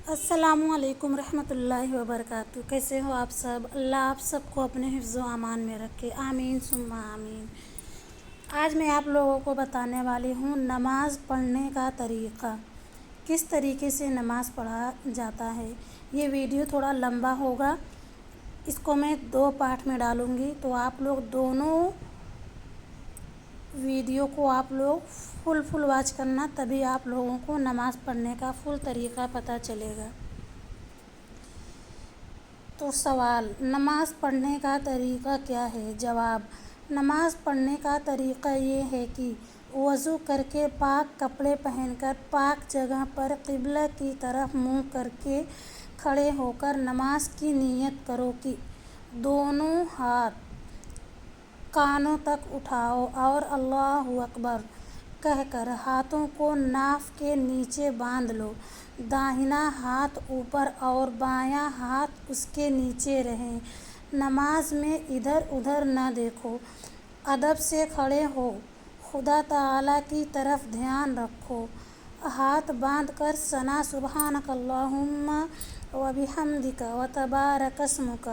السلام علیکم رحمۃ اللہ وبرکاتہ۔ کیسے ہو آپ سب؟ اللہ آپ سب کو اپنے حفظ و امان میں رکھے، آمین ثم آمین۔ آج میں آپ لوگوں کو بتانے والی ہوں نماز پڑھنے کا طریقہ، کس طریقے سے نماز پڑھا جاتا ہے۔ یہ ویڈیو تھوڑا لمبا ہوگا، اس کو میں 2 پارٹ میں ڈالوں گی، تو آپ لوگ دونوں ویڈیو کو آپ لوگ فل واچ کرنا، تبھی آپ لوگوں کو نماز پڑھنے کا فل طریقہ پتہ چلے گا۔ تو سوال، نماز پڑھنے کا طریقہ کیا ہے؟ جواب، نماز پڑھنے کا طریقہ یہ ہے کہ وضو کر کے پاک کپڑے پہن کر پاک جگہ پر قبلہ کی طرف منہ کر کے کھڑے ہو کر نماز کی نیت کرو کہ دونوں ہاتھ کانوں تک اٹھاؤ اور اللہ اکبر کہہ کر ہاتھوں کو ناف کے نیچے باندھ لو۔ داہنا ہاتھ اوپر اور بایاں ہاتھ اس کے نیچے رہے۔ نماز میں ادھر ادھر نہ دیکھو، ادب سے کھڑے ہو، خدا تعالیٰ کی طرف دھیان رکھو۔ ہاتھ باندھ کر ثنا سبحانک اللہم وبحمدک وتبارک اسمک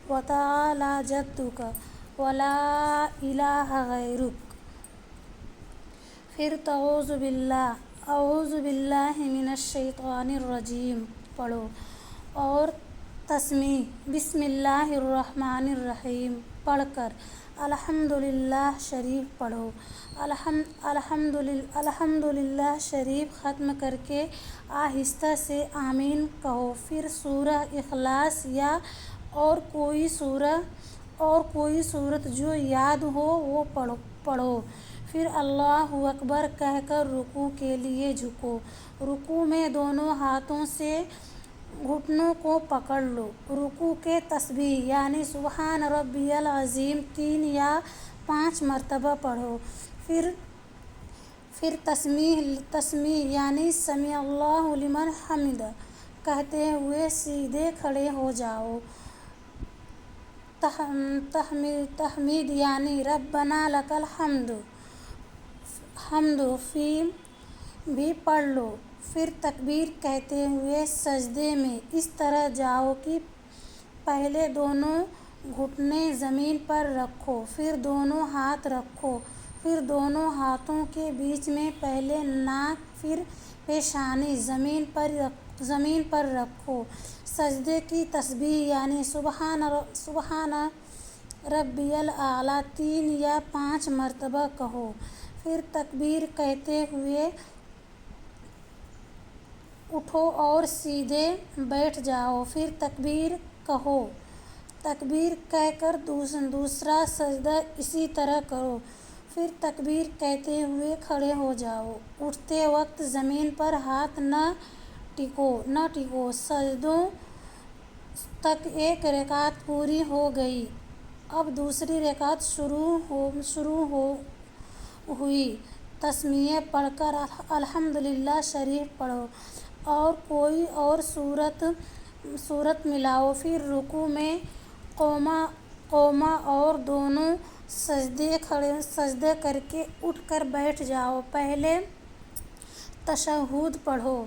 وتعالی جدک ولا الہ غیرک۔ پھر اعوذ باللہ من الشیطان الرجیم پڑھو اور تسمیہ بسم اللہ الرحمن الرحیم پڑھ کر الحمدللہ شریف پڑھو۔ الحمدللہ شریف ختم کر کے آہستہ سے آمین کہو۔ پھر سورہ اخلاص یا اور کوئی سورت جو یاد ہو وہ پڑھو۔ پھر اللہ اکبر کہہ کر رکوع کے لیے جھکو۔ رکوع میں دونوں ہاتھوں سے گھٹنوں کو پکڑ لو۔ رکوع کے تسبیح یعنی سبحان ربی العظیم 3 یا 5 مرتبہ پڑھو۔ پھر تسمیہ یعنی سمیع اللہ لمن حمدہ کہتے ہوئے سیدھے کھڑے ہو جاؤ۔ تحمید یعنی ربنا لک الحمد بھی پڑھ لو۔ پھر تکبیر کہتے ہوئے سجدے میں اس طرح جاؤ کہ پہلے دونوں گھٹنے زمین پر رکھو، پھر دونوں ہاتھ رکھو، پھر دونوں ہاتھوں کے بیچ میں پہلے ناک پھر پیشانی زمین پر رکھو۔ سجدے کی تسبیح یعنی سبحان ربی الاعلیٰ 3 یا 5 مرتبہ کہو۔ پھر تکبیر کہتے ہوئے اٹھو اور سیدھے بیٹھ جاؤ۔ پھر تکبیر کہو۔ تکبیر کہہ کر دوسرا سجدہ اسی طرح کرو۔ پھر تکبیر کہتے ہوئے کھڑے ہو جاؤ۔ اٹھتے وقت زمین پر ہاتھ نہ ٹکو۔ سجدوں تک ایک رکعت پوری ہو گئی، اب دوسری رکعت شروع ہوئی۔ تسمیہ پڑھ کر الحمدللہ شریف پڑھو اور کوئی اور سورت ملاؤ۔ پھر رکوع میں قوما اور دونوں سجدے کر کے اٹھ کر بیٹھ جاؤ۔ پہلے تشہد پڑھو،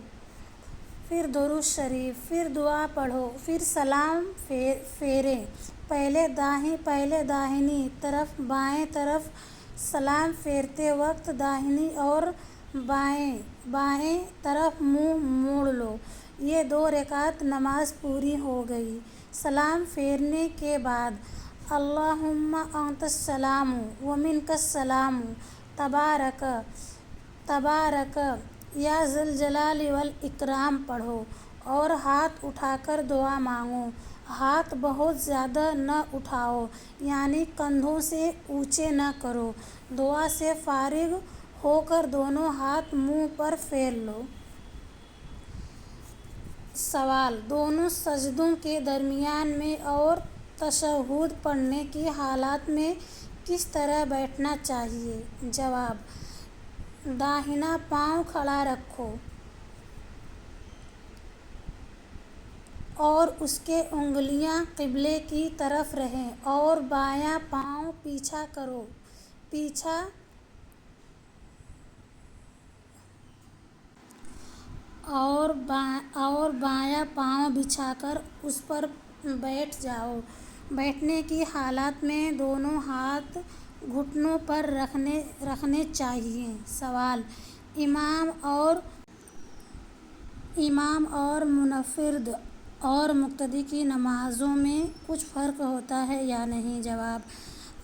پھر درود شریف، پھر دعا پڑھو، پھر سلام پھیریں۔ پہلے داہنی طرف بائیں طرف سلام پھیرتے وقت داہنی اور بائیں طرف منہ موڑ لو۔ یہ 2 رکعت نماز پوری ہو گئی۔ سلام پھیرنے کے بعد اللہم انت السلام و منک السلام تبارک یا ذی الجلال والاکرام پڑھو اور ہاتھ اٹھا کر دعا مانگو۔ ہاتھ بہت زیادہ نہ اٹھاؤ یعنی کندھوں سے اونچے نہ کرو۔ دعا سے فارغ ہو کر دونوں ہاتھ منہ پر پھیر لو۔ سوال، دونوں سجدوں کے درمیان میں اور تشہد پڑھنے کی حالت میں کس طرح بیٹھنا چاہیے؟ جواب، داہنا پاؤں کھڑا رکھو اور اس کے انگلیاں قبلے کی طرف رہیں اور بایاں پاؤں پیچھا اور بایاں پاؤں بچھا کر اس پر بیٹھ جاؤ۔ بیٹھنے کی حالت میں دونوں ہاتھ گھٹنوں پر رکھنے چاہیے۔ سوال: امام اور منفرد اور مقتدی کی نمازوں میں کچھ فرق ہوتا ہے یا نہیں؟ جواب: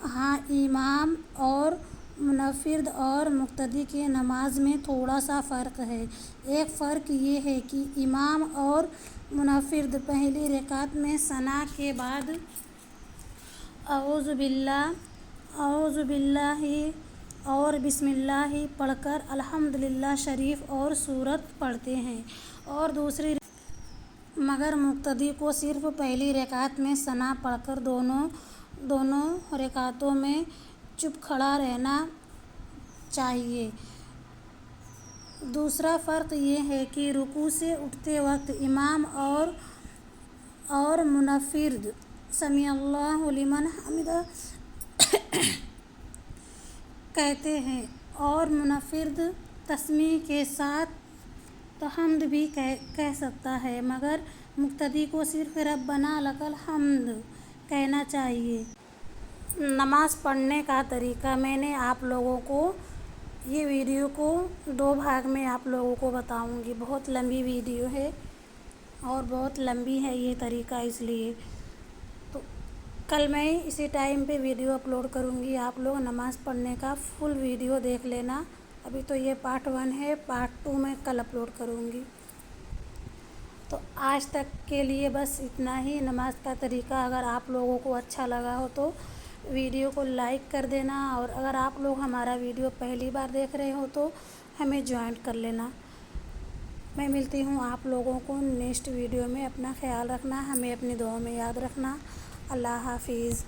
ہاں، امام اور منفرد اور مقتدی کی نماز میں تھوڑا سا فرق ہے۔ ایک فرق یہ ہے کہ امام اور منفرد پہلی رکعت میں ثنا کے بعد اعوذ باللہ اور بسم اللہ پڑھ کر الحمدللہ شریف اور سورت پڑھتے ہیں، اور مگر مقتدی کو صرف پہلی رکعت میں ثنا پڑھ کر دونوں رکعتوں میں چپ کھڑا رہنا چاہیے۔ دوسرا فرق یہ ہے کہ رکوع سے اٹھتے وقت امام اور منفرد سمیع اللہ لمن حمدہ کہتے ہیں، اور منفرد تسمیع کے ساتھ الحمد بھی کہہ سکتا ہے، مگر مقتدی کو صرف ربنا لک الحمد کہنا چاہیے۔ نماز پڑھنے کا طریقہ: میں نے آپ لوگوں کو یہ ویڈیو کو 2 بھاگ میں آپ لوگوں کو بتاؤں گی۔ بہت لمبی ویڈیو ہے اور بہت لمبی ہے یہ طریقہ، اس لیے تو کل میں اسی ٹائم پہ ویڈیو اپلوڈ کروں گی۔ آپ لوگ نماز پڑھنے کا فل ویڈیو دیکھ لینا۔ ابھی تو یہ پارٹ 1 ہے، پارٹ 2 میں کل اپلوڈ کروں گی۔ تو آج تک کے لیے بس اتنا ہی۔ نماز کا طریقہ اگر آپ لوگوں کو اچھا لگا ہو تو ویڈیو کو لائک کر دینا، اور اگر آپ لوگ ہمارا ویڈیو پہلی بار دیکھ رہے ہو تو ہمیں جوائن کر لینا۔ میں ملتی ہوں آپ لوگوں کو نیکسٹ ویڈیو میں۔ اپنا خیال رکھنا، ہمیں اپنی دعاؤں میں یاد رکھنا۔ اللہ حافظ۔